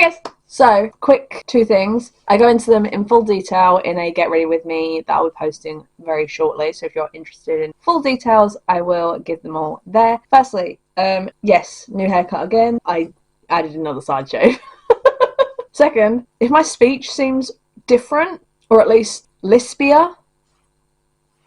Cheers! So, quick two things. I go into them in full detail in a Get Ready With Me that I'll be posting very shortly. So if you're interested in full details, I will give them all there. Firstly, yes, new haircut again. I added another side shave. Second, if my speech seems different, or at least lispier,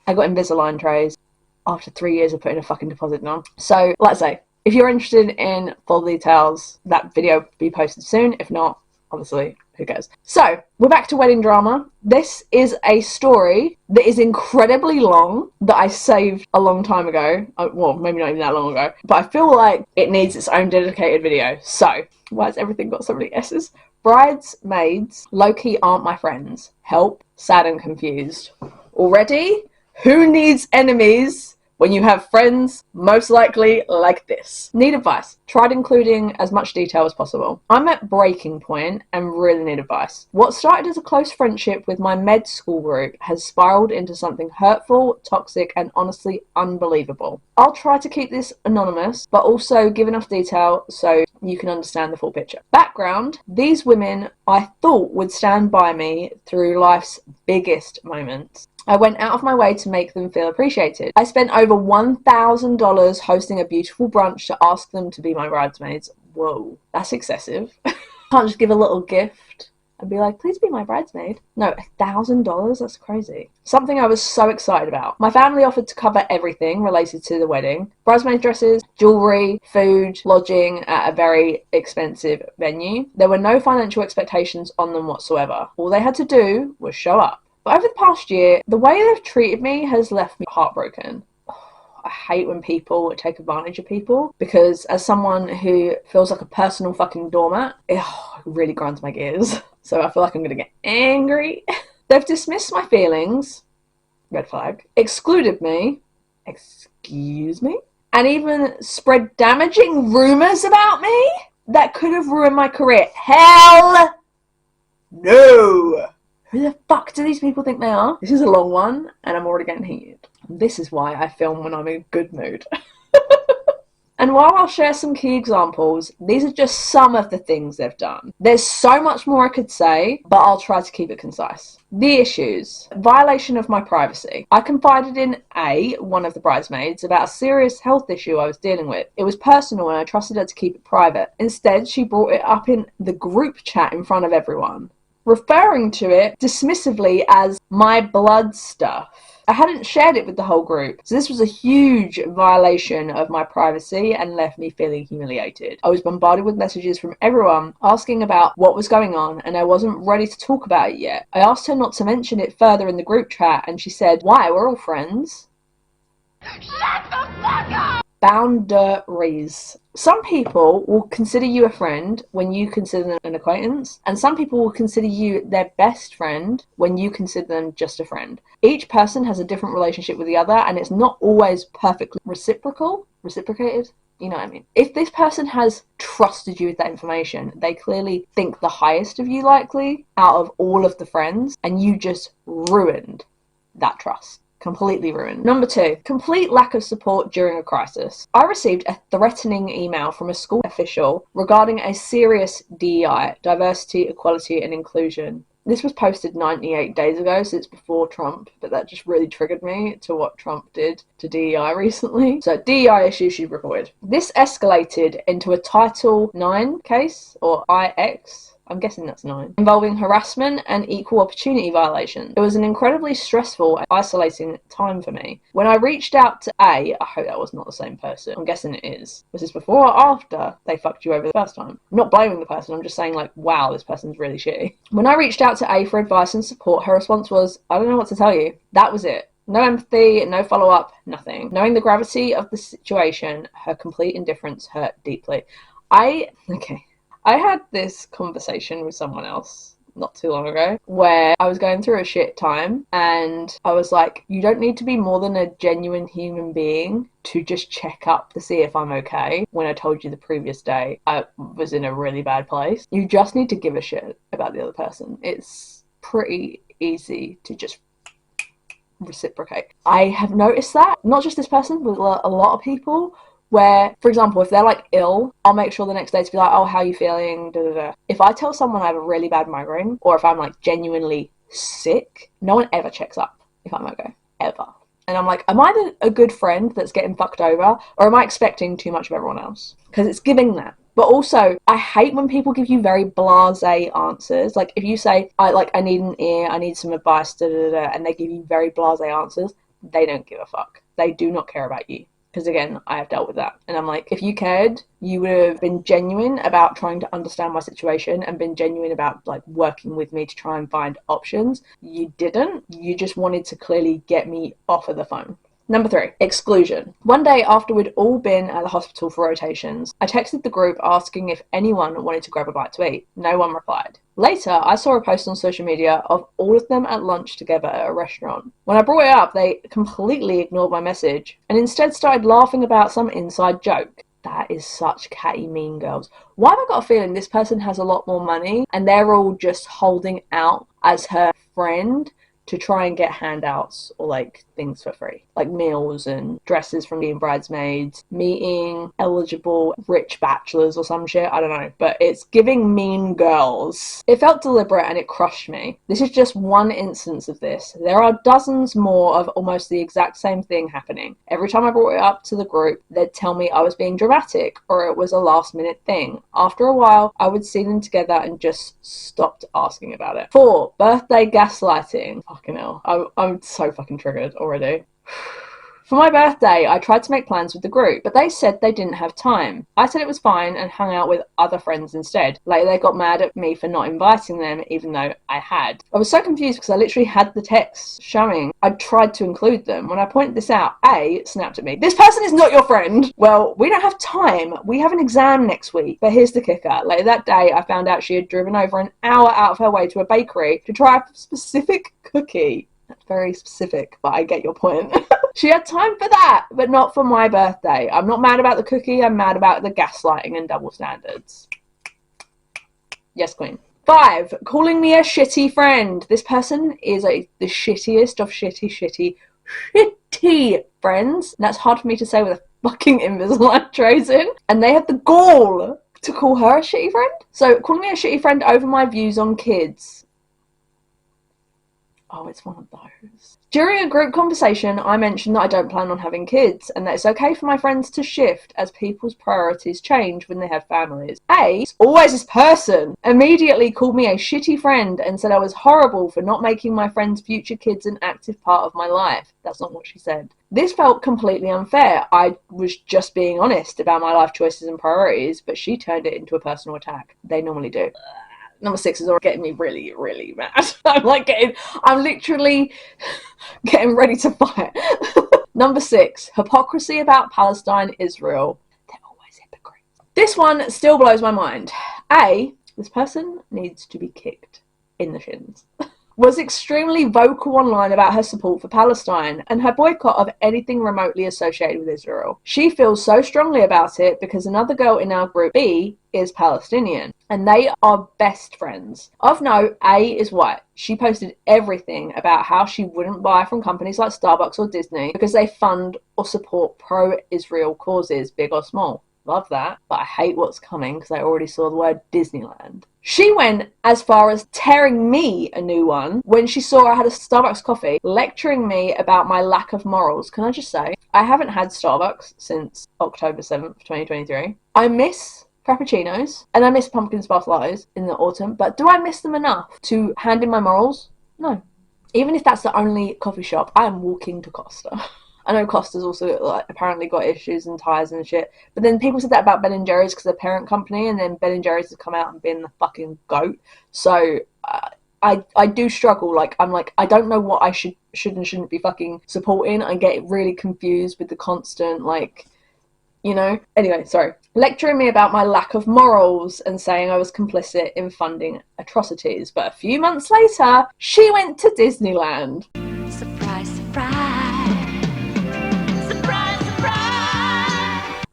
I got Invisalign trays after 3 years of putting a fucking deposit on. So, like I say, if you're interested in full details, that video will be posted soon. If not, obviously, who cares? So, we're back to wedding drama. This is a story that is incredibly long that I saved a long time ago. Well, maybe not even that long ago. But I feel like it needs its own dedicated video. So, why has everything got so many S's? Bridesmaids, low-key aren't my friends. Help, sad and confused. Already? Who needs enemies when you have friends most likely like this? Need advice. Tried including as much detail as possible. I'm at breaking point and really need advice. What started as a close friendship with my med school group has spiraled into something hurtful, toxic, and honestly unbelievable. I'll try to keep this anonymous, but also give enough detail so you can understand the full picture. Background: these women I thought would stand by me through life's biggest moments. I went out of my way to make them feel appreciated. I spent over $1,000 hosting a beautiful brunch to ask them to be my bridesmaids. Whoa, that's excessive. Can't just give a little gift and be like, please be my bridesmaid. No, $1,000? That's crazy. Something I was so excited about. My family offered to cover everything related to the wedding. Bridesmaid dresses, jewellery, food, lodging at a very expensive venue. There were no financial expectations on them whatsoever. All they had to do was show up. But over the past year, the way they've treated me has left me heartbroken. I hate when people take advantage of people, because as someone who feels like a personal fucking doormat, it really grinds my gears. So I feel like I'm going to get angry. They've dismissed my feelings, red flag, excluded me, excuse me, and even spread damaging rumours about me that could have ruined my career. Hell no! Who the fuck do these people think they are? This is a long one, and I'm already getting heated. This is why I film when I'm in a good mood. And while I'll share some key examples, these are just some of the things they've done. There's so much more I could say, but I'll try to keep it concise. The issues. Violation of my privacy. I confided in one of the bridesmaids about a serious health issue I was dealing with. It was personal and I trusted her to keep it private. Instead, she brought it up in the group chat in front of everyone, referring to it dismissively as my blood stuff. I hadn't shared it with the whole group, so this was a huge violation of my privacy and left me feeling humiliated. I was bombarded with messages from everyone asking about what was going on, and I wasn't ready to talk about it yet. I asked her not to mention it further in the group chat, and she said, "Why? We're all friends." Shut the fuck up! Boundaries. Some people will consider you a friend when you consider them an acquaintance, and some people will consider you their best friend when you consider them just a friend. Each person has a different relationship with the other, and it's not always perfectly reciprocated. You know what I mean? If this person has trusted you with that information, they clearly think the highest of you likely out of all of the friends, and you just ruined that trust. Completely ruined. Number 2, complete lack of support during a crisis. I received a threatening email from a school official regarding a serious DEI, diversity, equality and inclusion. This was posted 98 days ago, so it's before Trump, but that just really triggered me to what Trump did to DEI recently. So DEI issue she reported. This escalated into a Title IX case, or IX, I'm guessing that's 9, involving harassment and equal opportunity violations. It was an incredibly stressful and isolating time for me. When I reached out to I hope that was not the same person. I'm guessing it is. Was this before or after they fucked you over the first time? I'm not blaming the person, I'm just saying like, wow, this person's really shitty. When I reached out to A for advice and support, her response was, I don't know what to tell you. That was it. No empathy, no follow-up, nothing. Knowing the gravity of the situation, her complete indifference hurt deeply. I had this conversation with someone else not too long ago where I was going through a shit time and I was like, you don't need to be more than a genuine human being to just check up to see if I'm okay. When I told you the previous day I was in a really bad place, you just need to give a shit about the other person. It's pretty easy to just reciprocate. I have noticed that, not just this person, but a lot of people, where, for example, if they're like ill, I'll make sure the next day to be like, oh, how are you feeling? Da, da, da. If I tell someone I have a really bad migraine, or if I'm like genuinely sick, no one ever checks up if I'm okay, ever. And I'm like, am I a good friend that's getting fucked over, or am I expecting too much of everyone else? Because it's giving that. But also, I hate when people give you very blasé answers. Like, if you say, I need an ear, I need some advice, da da da, and they give you very blasé answers, they don't give a fuck. They do not care about you. Because again, I have dealt with that. And I'm like, if you cared, you would have been genuine about trying to understand my situation and been genuine about like working with me to try and find options. You didn't. You just wanted to clearly get me off of the phone. Number 3, exclusion. One day after we'd all been at the hospital for rotations, I texted the group asking if anyone wanted to grab a bite to eat. No one replied. Later, I saw a post on social media of all of them at lunch together at a restaurant. When I brought it up, they completely ignored my message and instead started laughing about some inside joke. That is such catty mean girls. Why have I got a feeling this person has a lot more money and they're all just holding out as her friend to try and get handouts or like things for free, like meals and dresses from being bridesmaids, meeting eligible rich bachelors or some shit, I don't know, but it's giving mean girls. It felt deliberate and it crushed me. This is just one instance of this. There are dozens more of almost the exact same thing happening. Every time I brought it up to the group, they'd tell me I was being dramatic or it was a last minute thing. After a while, I would see them together and just stopped asking about it. 4, birthday gaslighting. Fucking hell. I'm so fucking triggered already. For my birthday, I tried to make plans with the group, but they said they didn't have time. I said it was fine and hung out with other friends instead. Later, they got mad at me for not inviting them, even though I had. I was so confused because I literally had the text showing I'd tried to include them. When I pointed this out, A snapped at me. This person is not your friend! Well, we don't have time. We have an exam next week. But here's the kicker. Later that day, I found out she had driven over an hour out of her way to a bakery to try a specific cookie. That's very specific, but I get your point. She had time for that, but not for my birthday. I'm not mad about the cookie, I'm mad about the gaslighting and double standards. Yes, queen. 5, calling me a shitty friend. This person is the shittiest of shitty friends. And that's hard for me to say with a fucking Invisalign trays in. And they have the gall to call her a shitty friend. So calling me a shitty friend over my views on kids. Oh, it's one of those. During a group conversation, I mentioned that I don't plan on having kids and that it's okay for my friends to shift as people's priorities change when they have families. A, it's always this person, immediately called me a shitty friend and said I was horrible for not making my friends' future kids an active part of my life. That's not what she said. This felt completely unfair. I was just being honest about my life choices and priorities, but she turned it into a personal attack. They normally do. Number 6 is already getting me really, really mad. I'm literally getting ready to fight. Number 6, hypocrisy about Palestine, Israel. They're always hypocrites. This one still blows my mind. A, this person needs to be kicked in the shins. Was extremely vocal online about her support for Palestine and her boycott of anything remotely associated with Israel. She feels so strongly about it because another girl in our group, B, is Palestinian and they are best friends. Of note, A is white. She posted everything about how she wouldn't buy from companies like Starbucks or Disney because they fund or support pro-Israel causes, big or small. Love that, but I hate what's coming because I already saw the word Disneyland. She went as far as tearing me a new one when she saw I had a Starbucks coffee, lecturing me about my lack of morals. Can I just say, I haven't had Starbucks since October 7th, 2023. I miss Frappuccinos and I miss pumpkin spice lattes in the autumn, but do I miss them enough to hand in my morals? No. Even if that's the only coffee shop, I am walking to Costa. I know Costa's also apparently got issues and ties and shit, but then people said that about Ben & Jerry's because they're parent company, and then Ben & Jerry's has come out and been the fucking goat. So I do struggle. I don't know what I should and shouldn't be fucking supporting. I get really confused with the constant Anyway, sorry. Lecturing me about my lack of morals and saying I was complicit in funding atrocities. But a few months later, she went to Disneyland. Surprise, surprise.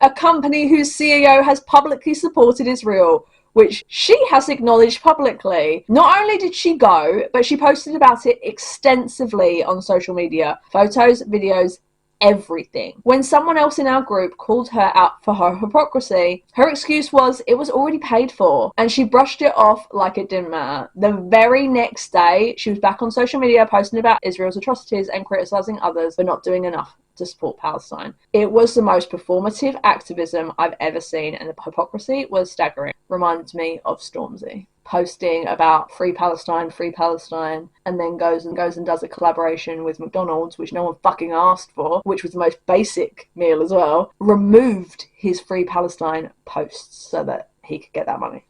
A company whose CEO has publicly supported Israel, which she has acknowledged publicly. Not only did she go, but she posted about it extensively on social media. Photos, videos, everything. When someone else in our group called her out for her hypocrisy, her excuse was it was already paid for, and she brushed it off like it didn't matter. The very next day, she was back on social media posting about Israel's atrocities and criticising others for not doing enough to support Palestine. It was the most performative activism I've ever seen, and the hypocrisy was staggering. Reminds me of Stormzy posting about free Palestine, and then goes and does a collaboration with McDonald's, which no one fucking asked for, which was the most basic meal as well, removed his free Palestine posts so that he could get that money.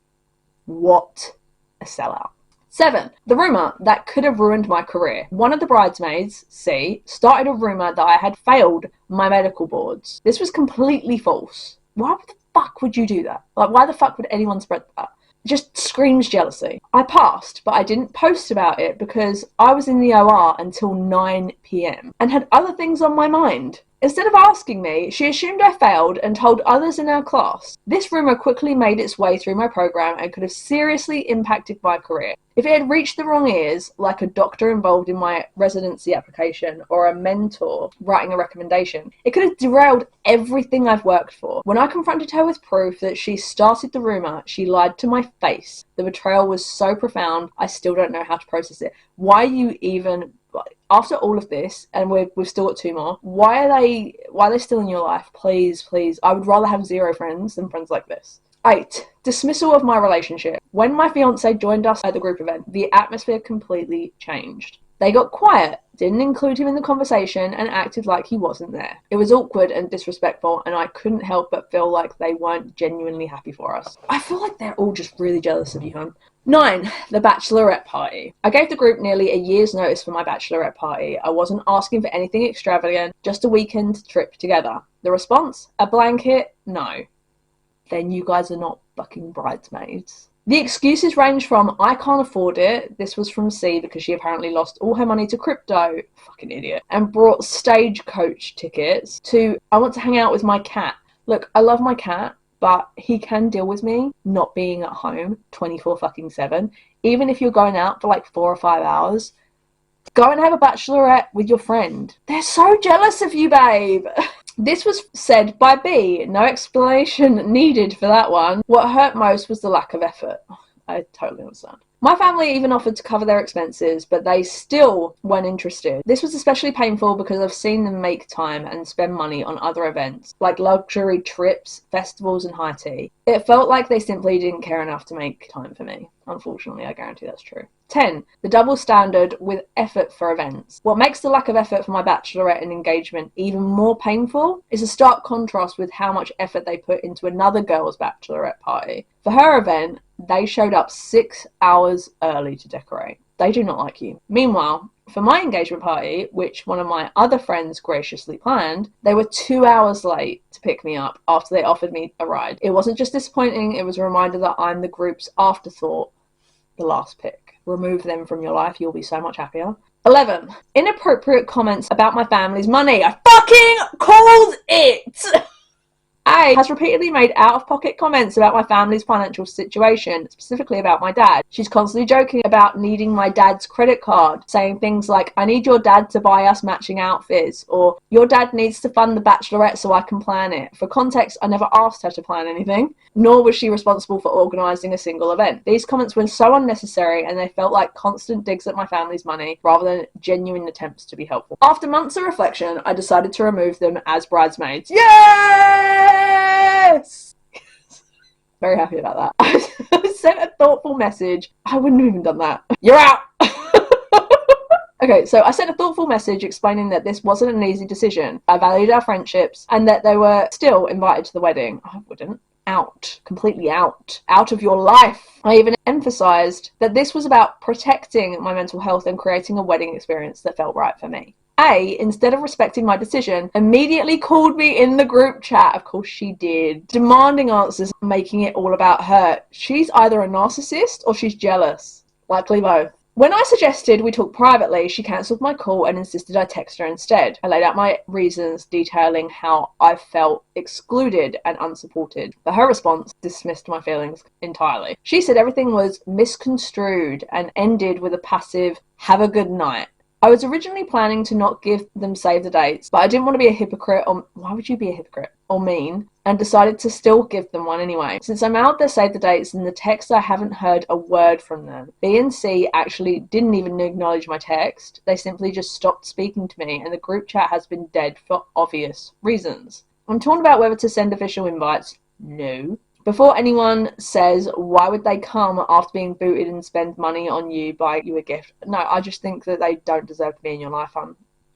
What a sellout. 7. The rumour that could have ruined my career. One of the bridesmaids, C, started a rumour that I had failed my medical boards. This was completely false. Why the fuck would you do that? Like, why the fuck would anyone spread that? It just screams jealousy. I passed, but I didn't post about it because I was in the OR until 9 p.m. and had other things on my mind. Instead of asking me, she assumed I failed and told others in our class. This rumour quickly made its way through my programme and could have seriously impacted my career. If it had reached the wrong ears, like a doctor involved in my residency application or a mentor writing a recommendation, it could have derailed everything I've worked for. When I confronted her with proof that she started the rumour, she lied to my face. The betrayal was so profound, I still don't know how to process it. Why you even... After all of this, and we've still got 2 more, why are they still in your life? Please. I would rather have 0 friends than friends like this. 8. Dismissal of my relationship. When my fiance joined us at the group event, the atmosphere completely changed. They got quiet, didn't include him in the conversation, and acted like he wasn't there. It was awkward and disrespectful, and I couldn't help but feel like they weren't genuinely happy for us. I feel like they're all just really jealous of you, hon. 9. The bachelorette party. I gave the group nearly a year's notice for my bachelorette party. I wasn't asking for anything extravagant, just a weekend trip together. The response? A blanket? No. Then you guys are not fucking bridesmaids. The excuses range from, I can't afford it, this was from C because she apparently lost all her money to crypto, fucking idiot, and brought stagecoach tickets, to, I want to hang out with my cat. Look, I love my cat, but he can deal with me not being at home 24/7. Even if you're going out for like 4 or 5 hours, go and have a bachelorette with your friend. They're so jealous of you, babe. This was said by B. No explanation needed for that one. What hurt most was the lack of effort. I totally understand. My family even offered to cover their expenses, but they still weren't interested. This was especially painful because I've seen them make time and spend money on other events, like luxury trips, festivals, and high tea. It felt like they simply didn't care enough to make time for me. Unfortunately, I guarantee that's true. 10. The double standard with effort for events. What makes the lack of effort for my bachelorette and engagement even more painful is a stark contrast with how much effort they put into another girl's bachelorette party. For her event, they showed up 6 hours early to decorate. They do not like you. Meanwhile, for my engagement party, which one of my other friends graciously planned, they were 2 hours late to pick me up after they offered me a ride. It wasn't just disappointing, it was a reminder that I'm the group's afterthought, the last pick. Remove them from your life, you'll be so much happier. 11. Inappropriate comments about my family's money. I fucking called it! A has repeatedly made out-of-pocket comments about my family's financial situation, specifically about my dad. She's constantly joking about needing my dad's credit card, saying things like, I need your dad to buy us matching outfits, or your dad needs to fund the bachelorette so I can plan it. For context, I never asked her to plan anything, nor was she responsible for organising a single event. These comments were so unnecessary and they felt like constant digs at my family's money rather than genuine attempts to be helpful. After months of reflection, I decided to remove them as bridesmaids. Yes! Very happy about that. I sent a thoughtful message. I wouldn't have even done that. You're out! Okay, so I sent a thoughtful message explaining that this wasn't an easy decision. I valued our friendships and that they were still invited to the wedding. I wouldn't. Out. Completely out. Out of your life. I even emphasised that this was about protecting my mental health and creating a wedding experience that felt right for me. A, instead of respecting my decision, immediately called me in the group chat. Of course she did. Demanding answers, making it all about her. She's either a narcissist or she's jealous. Likely both. When I suggested we talk privately, she cancelled my call and insisted I text her instead. I laid out my reasons, detailing how I felt excluded and unsupported. But her response dismissed my feelings entirely. She said everything was misconstrued and ended with a passive, have a good night. I was originally planning to not give them save the dates, but I didn't want to be a hypocrite, or why would you be a hypocrite? Or mean, and decided to still give them one anyway. Since I mailed their save the dates and the text, I haven't heard a word from them. B and C actually didn't even acknowledge my text. They simply just stopped speaking to me, and the group chat has been dead for obvious reasons. I'm torn about whether to send official invites. No. Before anyone says, why would they come after being booted and spend money on you, buy you a gift? No, I just think that they don't deserve to be in your life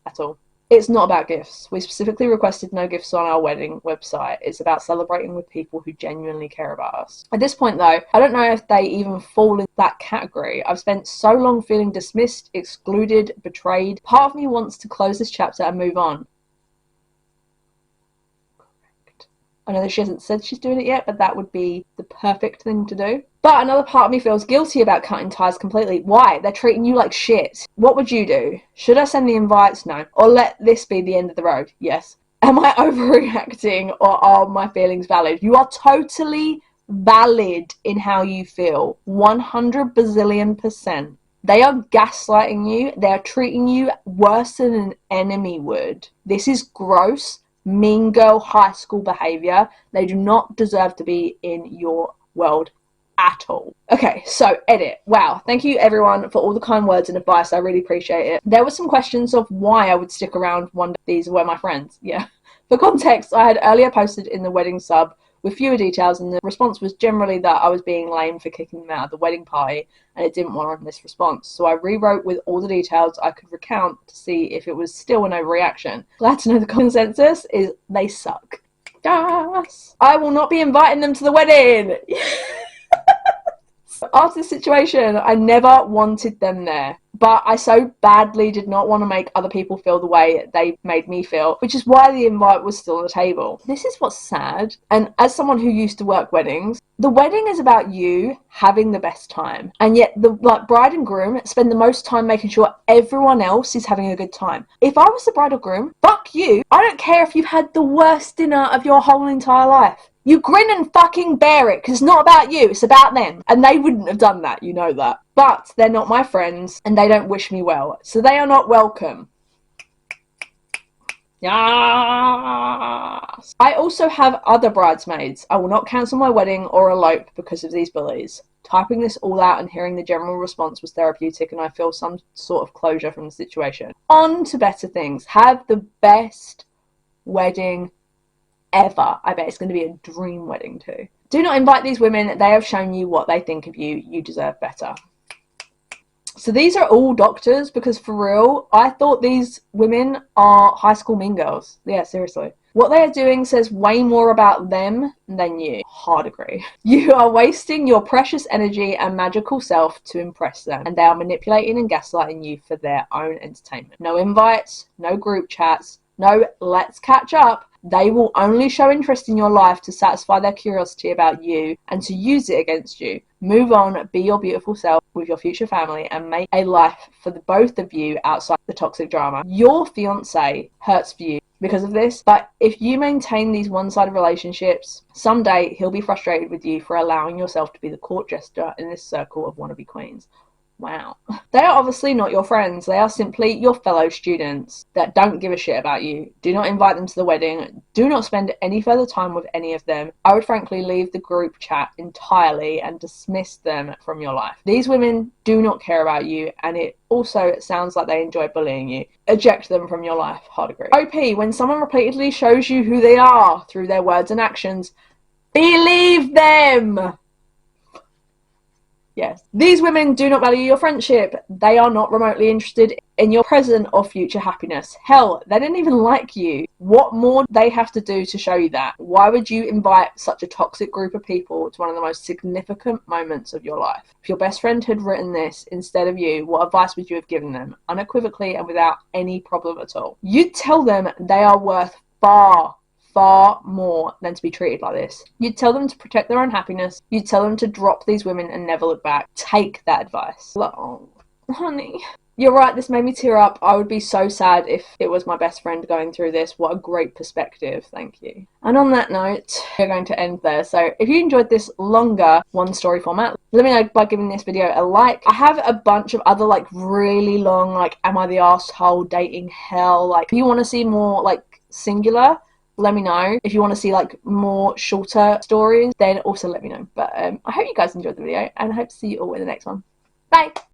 at all. It's not about gifts. We specifically requested no gifts on our wedding website. It's about celebrating with people who genuinely care about us. At this point, though, I don't know if they even fall in that category. I've spent so long feeling dismissed, excluded, betrayed. Part of me wants to close this chapter and move on. I know that she hasn't said she's doing it yet, but that would be the perfect thing to do. But another part of me feels guilty about cutting ties completely. Why? They're treating you like shit. What would you do? Should I send the invites? No. Or let this be the end of the road? Yes. Am I overreacting, or are my feelings valid? You are totally valid in how you feel. 100 bazillion%. They are gaslighting you. They are treating you worse than an enemy would. This is gross. Mean girl high school behavior. They do not deserve to be in your world at all. Okay, so edit. Wow, thank you everyone for all the kind words and advice. I really appreciate it. There were some questions of why I would stick around one day. These were my friends. Yeah. For context, I had earlier posted in the wedding sub with fewer details, and the response was generally that I was being lame for kicking them out of the wedding party, and it didn't warrant this response. So I rewrote with all the details I could recount to see if it was still an overreaction. Glad to know the consensus is they suck. Yes! I will not be inviting them to the wedding! After the situation, I never wanted them there, but I so badly did not want to make other people feel the way they made me feel, which is why the invite was still on the table. This is what's sad, and as someone who used to work weddings, the wedding is about you having the best time, and yet the bride and groom spend the most time making sure everyone else is having a good time. If I was the bride or groom, fuck you. I don't care if you've had the worst dinner of your whole entire life. You grin and fucking bear it, because it's not about you, it's about them. And they wouldn't have done that, you know that. But they're not my friends, and they don't wish me well, so they are not welcome. Yes. I also have other bridesmaids. I will not cancel my wedding or elope because of these bullies. Typing this all out and hearing the general response was therapeutic, and I feel some sort of closure from the situation. On to better things. Have the best wedding ever. I bet it's going to be a dream wedding too. Do not invite these women. They have shown you what they think of you. You deserve better. So these are all doctors, because for real, I thought these women are high school mean girls. Yeah, seriously. What they are doing says way more about them than you. Hard agree. You are wasting your precious energy and magical self to impress them, and they are manipulating and gaslighting you for their own entertainment. No invites, no group chats, no let's catch up. They will only show interest in your life to satisfy their curiosity about you and to use it against you. Move on, be your beautiful self with your future family, and make a life for the both of you outside the toxic drama. Your fiance hurts for you because of this, but if you maintain these one-sided relationships, someday he'll be frustrated with you for allowing yourself to be the court jester in this circle of wannabe queens. Wow. They are obviously not your friends. They are simply your fellow students that don't give a shit about you. Do not invite them to the wedding. Do not spend any further time with any of them. I would frankly leave the group chat entirely and dismiss them from your life. These women do not care about you, and it also sounds like they enjoy bullying you. Eject them from your life. Hard agree. OP, when someone repeatedly shows you who they are through their words and actions, believe them! Yes. These women do not value your friendship. They are not remotely interested in your present or future happiness. Hell, they don't even like you. What more do they have to do to show you that? Why would you invite such a toxic group of people to one of the most significant moments of your life? If your best friend had written this instead of you, what advice would you have given them? Unequivocally and without any problem at all. You'd tell them they are worth far more than to be treated like this. You'd tell them to protect their own happiness. You'd tell them to drop these women and never look back. Take that advice. Oh, honey. You're right, this made me tear up. I would be so sad if it was my best friend going through this. What a great perspective. Thank you. And on that note, we're going to end there. So if you enjoyed this longer one story format, let me know by giving this video a like. I have a bunch of other like really long, like am I the asshole, dating hell, like if you want to see more like singular, let me know. If you want to see like more shorter stories, then also let me know. But I hope you guys enjoyed the video, and I hope to see you all in the next one. Bye!